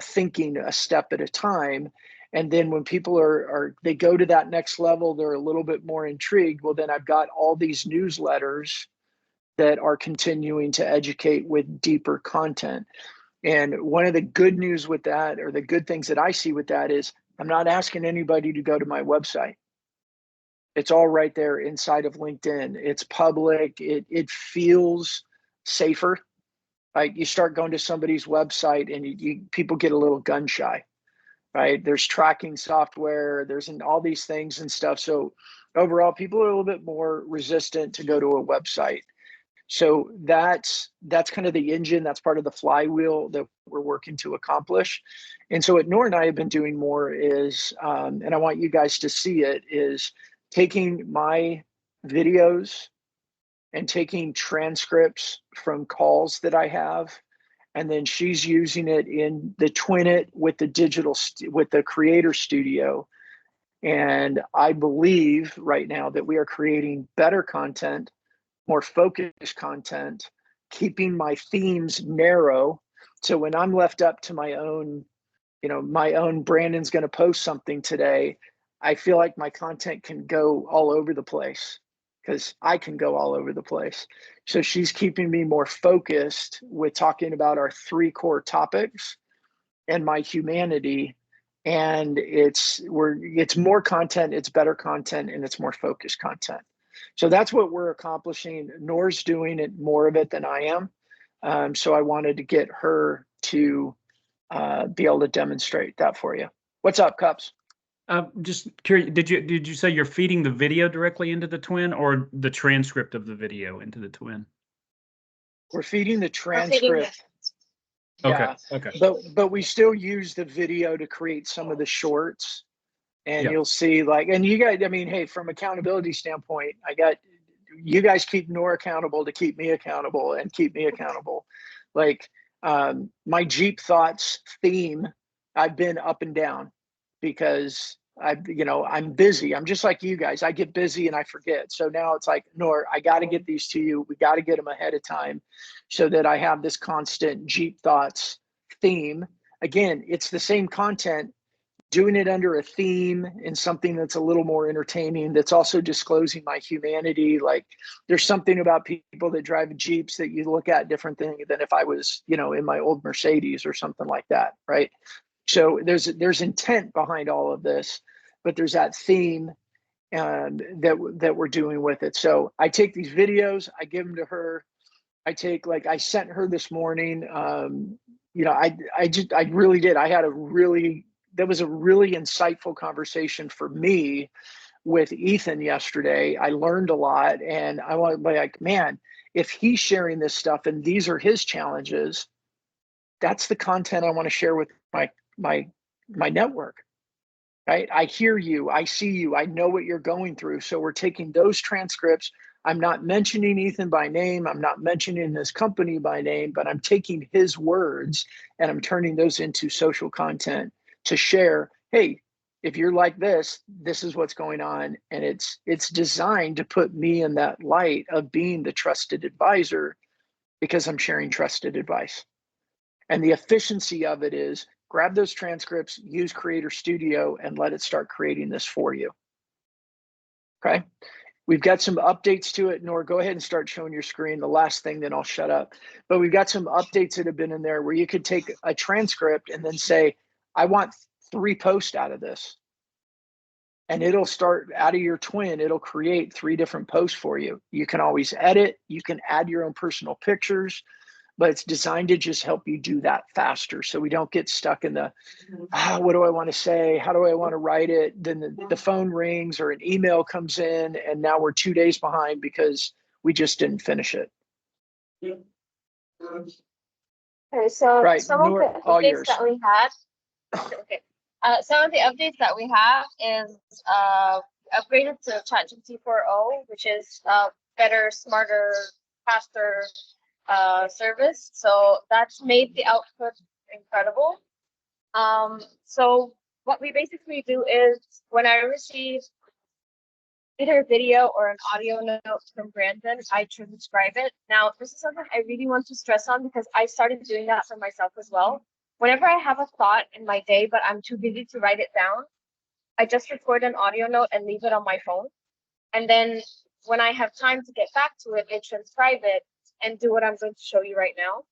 thinking a step at a time. And then when people they go to that next level, they're a little bit more intrigued. Well, then I've got all these newsletters that are continuing to educate with deeper content. And one of the good news with that, or the good things that I see with that, is I'm not asking anybody to go to my website. It's all right there inside of LinkedIn. It's public. It feels safer. Like you start going to somebody's website and people get a little gun shy, right? There's tracking software, there's all these things and stuff. So overall, people are a little bit more resistant to go to a website. So that's kind of the engine. That's part of the flywheel that we're working to accomplish. And so what Noor and I have been doing more is, and I want you guys to see it, is taking my videos and taking transcripts from calls that I have, and then she's using it in the Twin It with with the Creator Studio. And I believe right now that we are creating better content, more focused content, keeping my themes narrow. So when I'm left up to my own Brandon's going to post something today, I feel like my content can go all over the place because I can go all over the place. So she's keeping me more focused with talking about our 3 core topics and my humanity. And it's more content, it's better content, and it's more focused content. So that's what we're accomplishing. Noor's doing it more of it than I am. So I wanted to get her to be able to demonstrate that for you. What's up, Cups? Just curious, did you say you're feeding the video directly into the Twin, or the transcript of the video into the Twin? We're feeding the transcript. Okay. Okay. But we still use the video to create some of the shorts. And you'll see and you guys, I mean, hey, from accountability standpoint, you guys keep Noor accountable to keep me accountable and keep me accountable. Like my Jeep Thoughts theme, I've been up and down because I'm busy. I'm just like you guys. I get busy and I forget. So now it's like, Noor, I got to get these to you. We got to get them ahead of time so that I have this constant Jeep Thoughts theme. again, it's the same content, doing it under a theme and something that's a little more entertaining, that's also disclosing my humanity. Like there's something about people that drive Jeeps that you look at different than if I was, in my old Mercedes or something like that, right? So there's intent behind all of this, but there's that theme that we're doing with it. So I take these videos, I give them to her. I sent her this morning. I really did. That was a really insightful conversation for me with Ethan yesterday. I learned a lot, and I want to be like, man, if he's sharing this stuff and these are his challenges, that's the content I want to share with my network. Right? I hear you, I see you, I know what you're going through. So we're taking those transcripts. I'm not mentioning Ethan by name, I'm not mentioning his company by name, but I'm taking his words and I'm turning those into social content to share. Hey, if you're like this is what's going on. And it's designed to put me in that light of being the trusted advisor, because I'm sharing trusted advice. And the efficiency of it is grab those transcripts, use Creator Studio, and let it start creating this for you. Okay. We've got some updates to it. Nora, go ahead and start showing your screen. The last thing, then I'll shut up. But we've got some updates that have been in there where you could take a transcript and then say, I want 3 posts out of this. And it'll start out of your twin. It'll create 3 different posts for you. You can always edit. You can add your own personal pictures, but it's designed to just help you do that faster. So we don't get stuck in the, what do I want to say? How do I want to write it? Then the phone rings or an email comes in, and now we're 2 days behind because we just didn't finish it. Okay, so Right, some Nora, of the all updates yours. that we had. Okay. Some of the updates that we have is upgraded to ChatGPT 4.0, which is better, smarter, faster service. So that's made the output incredible. So what we basically do is when I receive either a video or an audio note from Brandon, I transcribe it. Now, this is something I really want to stress on because I started doing that for myself as well. Whenever I have a thought in my day, but I'm too busy to write it down, I just record an audio note and leave it on my phone. And then when I have time to get back to it, I transcribe it and do what I'm going to show you right now.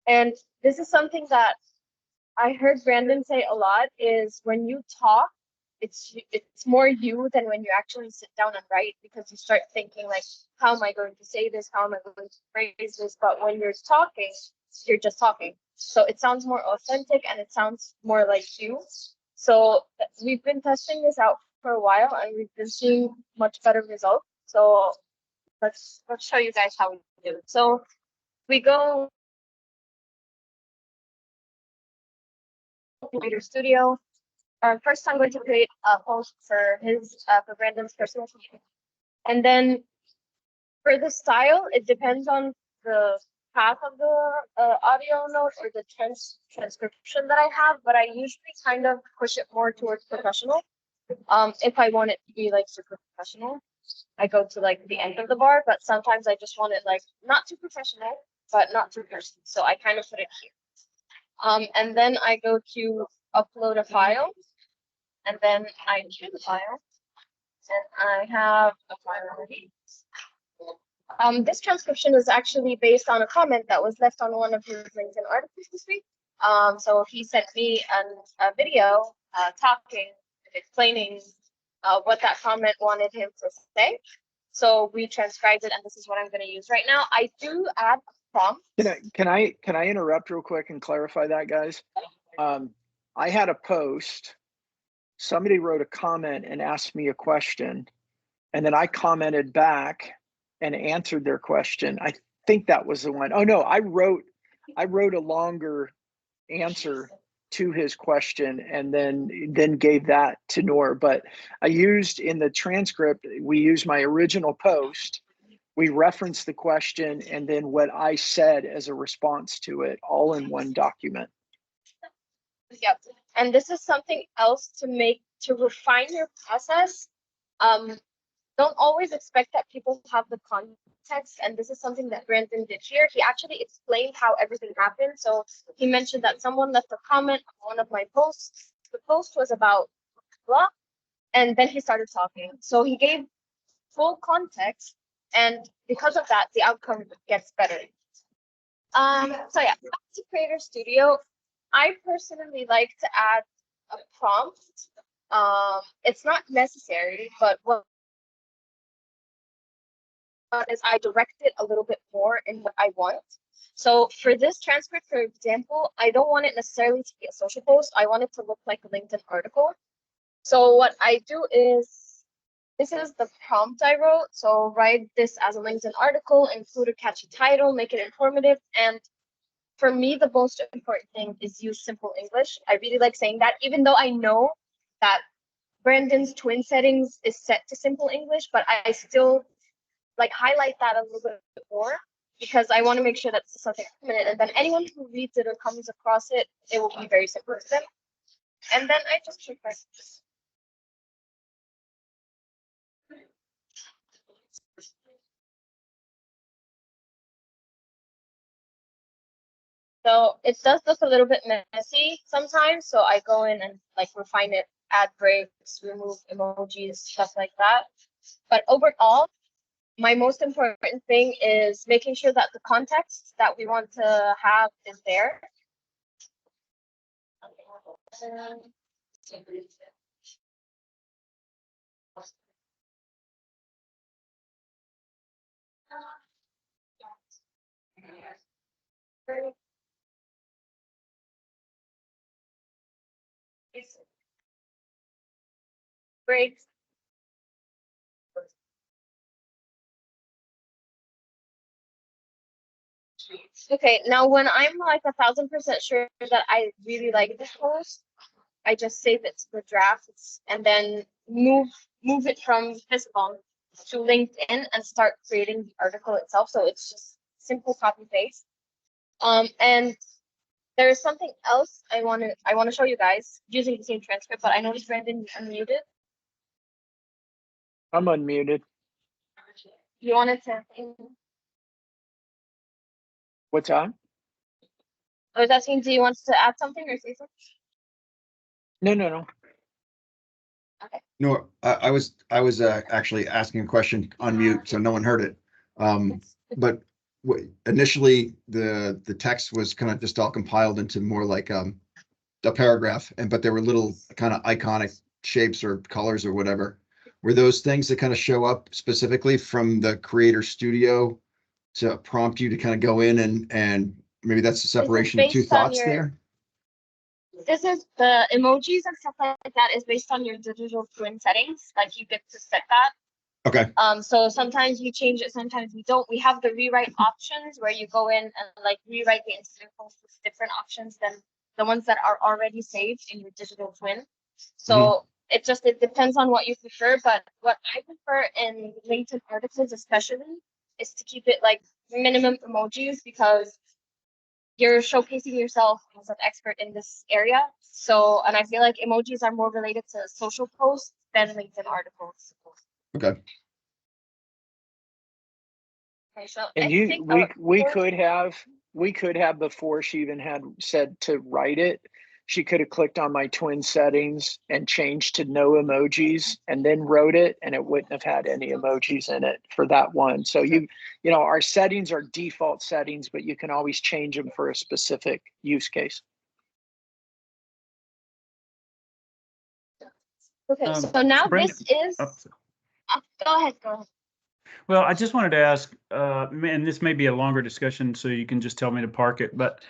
And this is something that I heard Brandon say a lot, is when you talk, it's more you than when you actually sit down and write, because you start thinking like, how am I going to say this? How am I going to phrase this? But when you're talking, you're just talking. So it sounds more authentic and it sounds more like you. So we've been testing this out for a while and we've been seeing much better results. So let's show you guys how we do it. So we go Creator Studio. First, I'm going to create a post for for Brandon's personal feed. And then for the style, it depends on the path of the audio note or the transcription that I have, but I usually kind of push it more towards professional. If I want it to be like super professional, I go to like the end of the bar, but sometimes I just want it like not too professional, but not too personal. So I kind of put it here. And then I go to upload a file, and then I choose the file, and I have a file already. This transcription is actually based on a comment that was left on one of his LinkedIn articles this week. So he sent me a video talking, explaining what that comment wanted him to say. So we transcribed it, and this is what I'm going to use right now. I do add a prompt. Can I interrupt real quick and clarify that, guys? I had a post. Somebody wrote a comment and asked me a question, and then I commented back and answered their question. I think that was the one. Oh no, I wrote a longer answer to his question and then gave that to Nora. But I used in the transcript, we used my original post. We referenced the question and then what I said as a response to it, all in one document. Yep. And this is something else to refine your process. Don't always expect that people have the content context, and this is something that Brandon did here. He actually explained how everything happened. So he mentioned that someone left a comment on one of my posts. The post was about blah, and then he started talking. So he gave full context, and because of that, the outcome gets better. So yeah, back to Creator Studio. I personally like to add a prompt. It's not necessary, but what is I direct it a little bit more in what I want. So for this transcript, for example, I don't want it necessarily to be a social post. I want it to look like a LinkedIn article. So what I do is, this is the prompt I wrote. So write this as a LinkedIn article, include a catchy title, make it informative. And for me, the most important thing is use simple English. I really like saying that, even though I know that Brandon's twin settings is set to simple English, but I still like highlight that a little bit more because I want to make sure that this is something permanent. And then anyone who reads it or comes across it, it will be very simple to them. And then I just refresh this. So it does look a little bit messy sometimes. So I go in and like refine it, add breaks, remove emojis, stuff like that. But overall, my most important thing is making sure that the context that we want to have is there. Breaks. Okay, now when I'm like 1000% sure that I really like this post, I just save it to the drafts and then move it from Fishbone to LinkedIn and start creating the article itself. So it's just simple copy paste. And there is something else I want to show you guys using the same transcript, but I noticed Brandon unmuted. I'm unmuted. You wanted to? What's on? I was asking, do you want to add something or say something? No. No, I was actually asking a question on mute, so no one heard it. But initially the text was kind of just all compiled into more like a paragraph, but there were little kind of iconic shapes or colors or whatever. Were those things that kind of show up specifically from the Creator Studio to prompt you to kind of go in and maybe that's the separation of two thoughts there? This is the emojis and stuff like that is based on your digital twin settings. Like you get to set that. Okay. So sometimes we change it, sometimes we don't. We have the rewrite options where you go in and like rewrite the Instagram post with different options than the ones that are already saved in your digital twin. So it depends on what you prefer. But what I prefer in LinkedIn articles especially is to keep it like minimum emojis because you're showcasing yourself as an expert in this area. So, and I feel like emojis are more related to social posts than LinkedIn articles. Okay. Okay, so And we could have before she even had said to write it, she could have clicked on my twin settings and changed to no emojis and then wrote it, and it wouldn't have had any emojis in it for that one. So you know, our settings are default settings, but you can always change them for a specific use case. Okay, so now Brandon, this is. Go ahead. Well, I just wanted to ask, and this may be a longer discussion, so you can just tell me to park it, but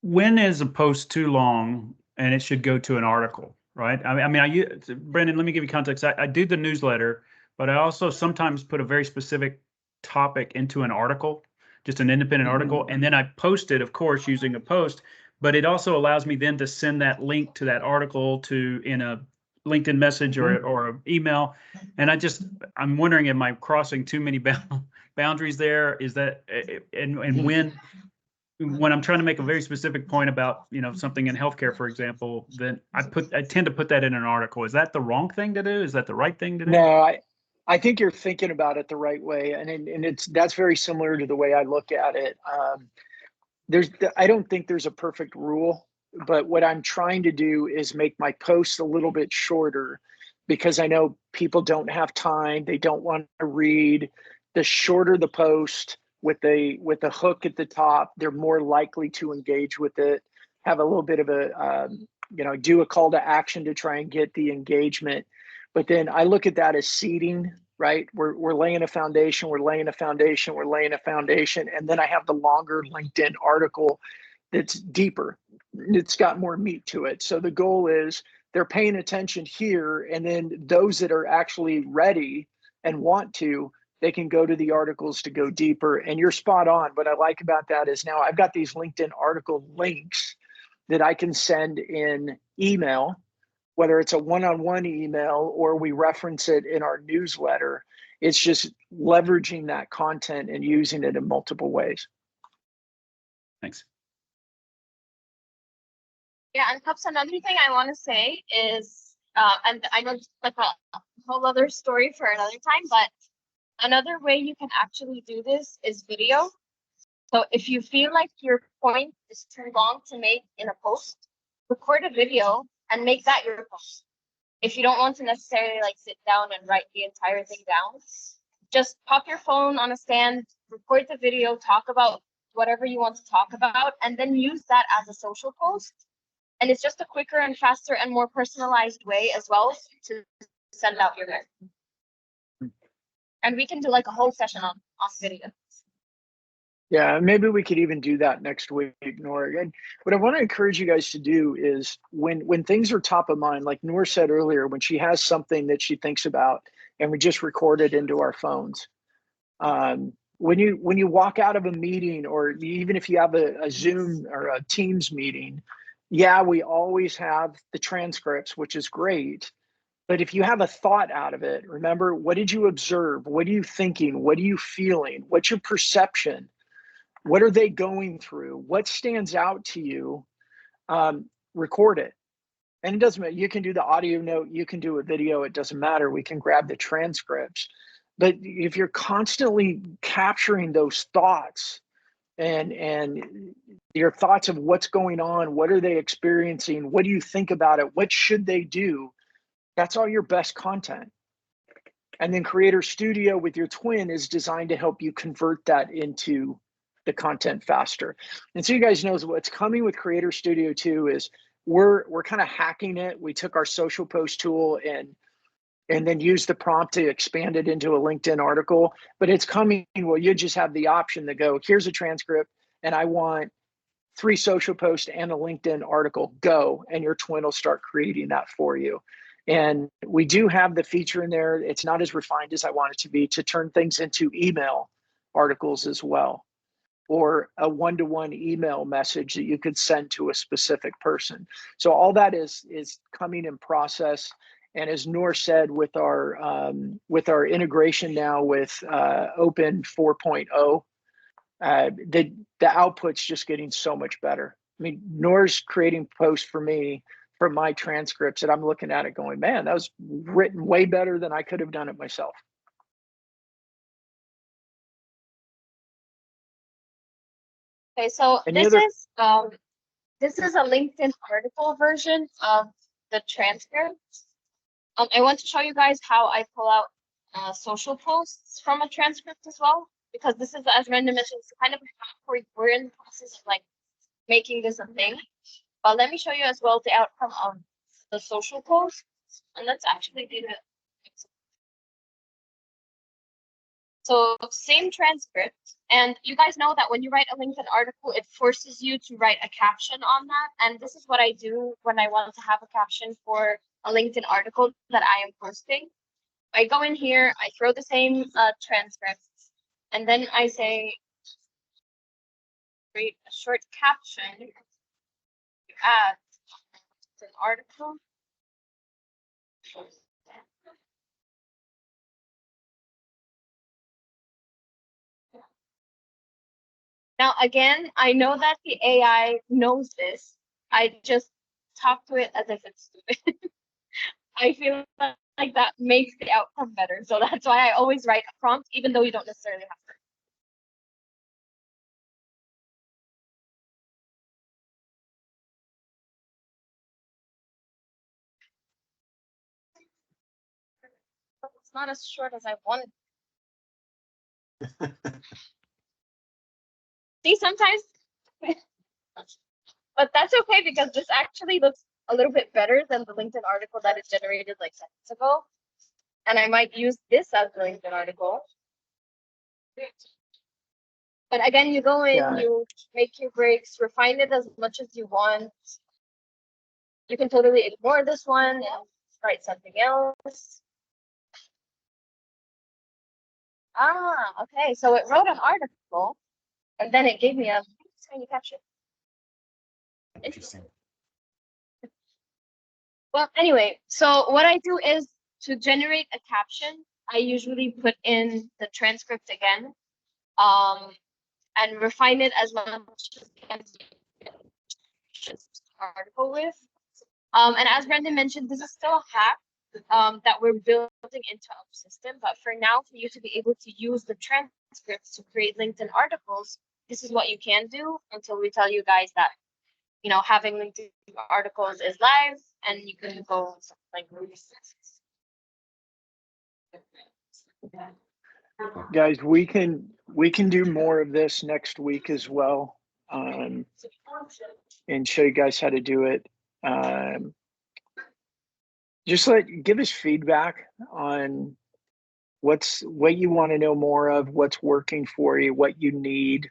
when is a post too long and it should go to an article, right? Brandon, let me give you context. I do the newsletter, but I also sometimes put a very specific topic into an article, just an independent article, and then I post it, of course, using a post, but it also allows me then to send that link to that article in a LinkedIn message or an email. And I'm wondering, am I crossing too many boundaries there? Is that, and when I'm trying to make a very specific point about, something in healthcare, for example, then I tend to put that in an article. Is that the wrong thing to do? Is that the right thing to do? No, I think you're thinking about it the right way, and that's very similar to the way I look at it. I don't think there's a perfect rule, but what I'm trying to do is make my posts a little bit shorter, because I know people don't have time, they don't want to read. The shorter the post with a hook at the top, they're more likely to engage with it, have a little bit of a do a call to action to try and get the engagement. But then I look at that as seeding, right? We're laying a foundation, we're laying a foundation, we're laying a foundation. And then I have the longer LinkedIn article that's deeper. It's got more meat to it. So the goal is they're paying attention here. And then those that are actually ready and want to, they can go to the articles to go deeper. And you're spot on. What I like about that is now I've got these LinkedIn article links that I can send in email, whether it's a one-on-one email or we reference it in our newsletter. It's just leveraging that content and using it in multiple ways. Thanks. Yeah, and Cups, another thing I want to say is, and I know it's like a whole other story for another time, but another way you can actually do this is video. So if you feel like your point is too long to make in a post, record a video and make that your post. If you don't want to necessarily like sit down and write the entire thing down, just pop your phone on a stand, record the video, talk about whatever you want to talk about, and then use that as a social post. And it's just a quicker and faster and more personalized way as well to send out your mail. And we can do like a whole session on video. Yeah, maybe we could even do that next week, Noor. And what I want to encourage you guys to do is when things are top of mind, like Noor said earlier, when she has something that she thinks about, and we just record it into our phones. When you walk out of a meeting, or even if you have a Zoom or a Teams meeting, yeah, we always have the transcripts, which is great. But if you have a thought out of it, remember, what did you observe? What are you thinking? What are you feeling? What's your perception? What are they going through? What stands out to you? Record it. And it doesn't matter. You can do the audio note, you can do a video, it doesn't matter. We can grab the transcripts. But if you're constantly capturing those thoughts and your thoughts of what's going on, what are they experiencing? What do you think about it? What should they do? That's all your best content. And then Creator Studio with your twin is designed to help you convert that into the content faster. And so you guys know what's coming with Creator Studio 2 is we're kind of hacking it. We took our social post tool and then used the prompt to expand it into a LinkedIn article, but it's coming. Well, you just have the option to go, here's a transcript and I want 3 social posts and a LinkedIn article, go, and your twin will start creating that for you. And we do have the feature in there. It's not as refined as I want it to be, to turn things into email articles as well, or a one-to-one email message that you could send to a specific person. So all that is coming in process. And as Noor said, with our integration now with Open 4.0, the output's just getting so much better. I mean, Noor's creating posts for me from my transcripts, and I'm looking at it going, man, that was written way better than I could have done it myself. Okay, so this is a LinkedIn article version of the transcript. I want to show you guys how I pull out social posts from a transcript as well, because this is, as Brenda mentioned, it's kind of we're in the process of like making this a thing. But let me show you as well the outcome of the social post, and let's actually do that. So same transcript, and you guys know that when you write a LinkedIn article, it forces you to write a caption on that. And this is what I do when I want to have a caption for a LinkedIn article that I am posting. I go in here, I throw the same transcript, and then I say, create a short caption to add an article. Now, again, I know that the AI knows this. I just talk to it as if it's stupid. I feel like that makes the outcome better. So that's why I always write a prompt, even though you don't necessarily have to. But it's not as short as I wanted. See, sometimes, but that's okay because this actually looks a little bit better than the LinkedIn article that is generated like seconds ago. And I might use this as the LinkedIn article. But again, you go in, Yeah. you make your breaks, refine it as much as you want. You can totally ignore this one and write something else. Ah, okay. So it wrote an article and then it gave me a tiny caption. Interesting. Well, anyway, so what I do is to generate a caption, I usually put in the transcript again, and refine it as much as I can to article with. And as Brendan mentioned, this is still a hack that we're building into our system. But for now, for you to be able to use the transcripts to create LinkedIn articles, this is what you can do until we tell you guys that, you know, having LinkedIn articles is live and you can go like Guys, we can do more of this next week as well, and show you guys how to do it. Just give us feedback on what you want to know more of, what's working for you, what you need.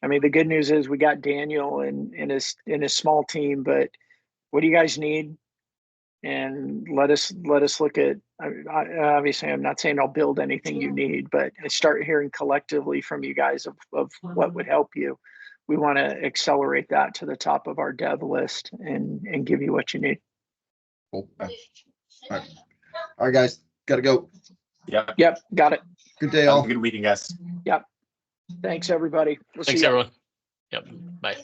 I mean, the good news is we got Daniel in his small team, but what do you guys need? And let us look at, obviously I'm not saying I'll build anything you need, but I start hearing collectively from you guys of what would help you. We want to accelerate that to the top of our dev list and give you what you need. Cool. All right, guys, gotta go. Yep, got it. Good day, Have all. a good weekend, guys. Thanks, everybody. We'll see Thanks, ya. everyone. Yep. Bye.